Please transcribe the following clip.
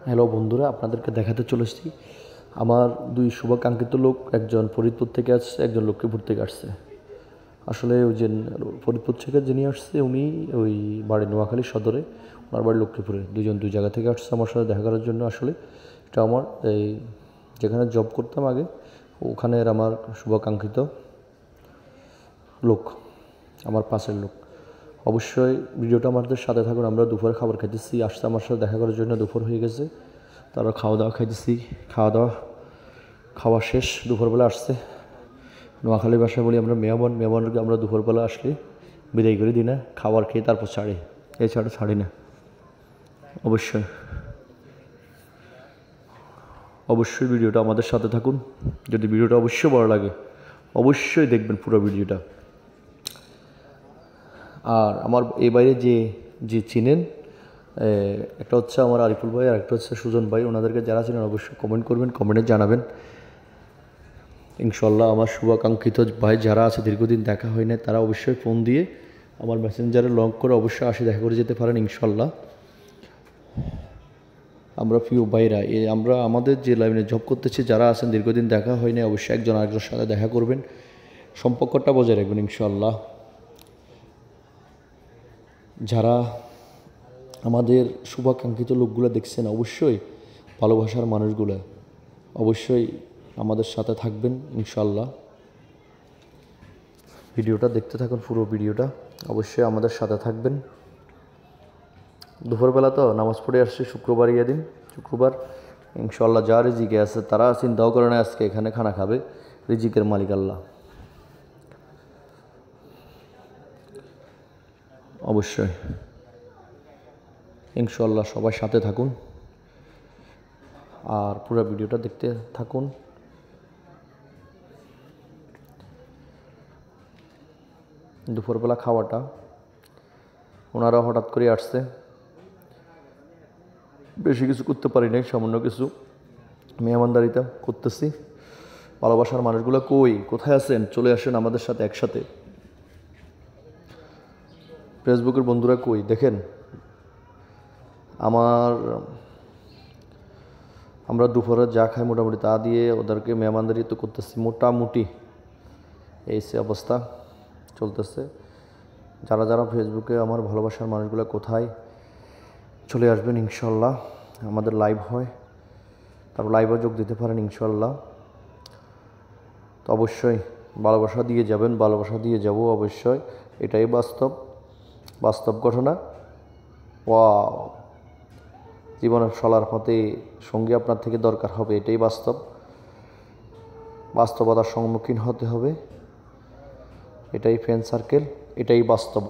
Hello বন্ধুরা, আপনাদেরকে দেখাতে চলেছি আমার দুই শুভাকাঙ্ক্ষিত লোক, একজন ফরিদপুর থেকে আসছে, একজন লক্ষ্মীপুর থেকে আসছে। আসলে ওই যে ফরিদপুর থেকে যিনি আসছে উনি ওই বাড়ি নোয়াখালী সদরে, ওনার বাড়ি লক্ষ্মীপুরে। দুজন দুই জায়গা থেকে আসছে আমার সাথে দেখা করার জন্য। আসলে এটা আমার এই যেখানে জব করতাম আগে ওখানের আমার শুভাকাঙ্ক্ষিত লোক, আমার পাশের লোক। অবশ্যই ভিডিওটা আমাদের সাথে থাকুন। আমরা দুপুরে খাবার খাইতেছি, আসছে আমার সাথে দেখা করার জন্য। দুপুর হয়ে গেছে, তারপর খাওয়া দাওয়া খাইতেছি। খাওয়া শেষ, দুপুরবেলা আসছে। নোয়াখালীর ভাষায় বলি আমরা মেহমানকে আমরা দুপুরবেলা আসলে বিদায় করে দিই না, খাবার খেয়ে তারপর ছাড়ি, এছাড়া ছাড়ি না। অবশ্যই ভিডিওটা আমাদের সাথে থাকুন। যদি ভিডিওটা অবশ্যই ভালো লাগে অবশ্যই দেখবেন পুরো ভিডিওটা। আর আমার এই বাইরে যে চিনেন, একটা হচ্ছে আমার আরিফুল ভাই আর একটা হচ্ছে সুজন ভাই, ওনাদেরকে যারা চিনেন অবশ্যই কমেন্ট করবেন, কমেন্টে জানাবেন। ইনশাল্লাহ আমার শুভাকাঙ্ক্ষিত ভাই যারা আছে দীর্ঘদিন দেখা হয় না, তারা অবশ্যই ফোন দিয়ে আমার মেসেঞ্জারে লং করে অবশ্যই আসে দেখা করে যেতে পারেন ইনশাল্লাহ। আমরা প্রিয় ভাইরা আমরা আমাদের যে লাইনে জব করতেছি যারা আছেন দীর্ঘদিন দেখা হয় না, অবশ্যই একজন আরেকজনের সাথে দেখা করবেন, সম্পর্কটা বজায় রাখবেন ইনশাল্লাহ। যারা আমাদের শুভাকাঙ্ক্ষিত লোকগুলো দেখছেন অবশ্যই ভালোবাসার মানুষগুলো অবশ্যই আমাদের সাথে থাকবেন ইনশাল্লাহ। ভিডিওটা দেখতে থাকুন, পুরো ভিডিওটা অবশ্যই আমাদের সাথে থাকবেন। দুপুরবেলা তো নামাজ পড়ে আসছি, শুক্রবার দিন, শুক্রবার ইনশাল্লাহ যা রিজিকে আছে তারা চিন্তাও করে না আজকে এখানে খানা খাবে, রিজিকের মালিক আল্লাহ। অবশ্যই ইনশাল্লাহ সবাই সাথে থাকুন আর পুরো ভিডিওটা দেখতে থাকুন। দুপুরবেলা খাওয়াটা ওনারা হঠাৎ করে আসছে, বেশি কিছু করতে পারি নাই, সামান্য কিছু মেহমানদারিতা করতেছি। ভালোবাসার মানুষগুলো কোথায় আছেন? চলে আসেন আমাদের সাথে একসাথে। ফেসবুকের বন্ধুরা দেখেন আমরা দুপুরে যা খাই মোটামুটি তা দিয়ে ওদেরকে মেহমানদারি তো করতেছি মোটামুটি, এই সে অবস্থা চলতেছে। যারা যারা ফেসবুকে আমার ভালোবাসার মানুষগুলো কোথায় চলে আসবেন ইনশাল্লাহ। আমাদের লাইভ হয়, তারপর লাইভে যোগ দিতে পারেন ইনশাল্লাহ। তো অবশ্যই ভালোবাসা দিয়ে যাবেন, ভালোবাসা দিয়ে যাব অবশ্যই, এটাই বাস্তব ঘটনা। জীবনের চলার পথে সঙ্গী আপনার থেকে দরকার হবে, এটাই বাস্তবতার সম্মুখীন হতে হবে, এটাই ফ্রেন্ড সার্কেল, এটাই বাস্তব।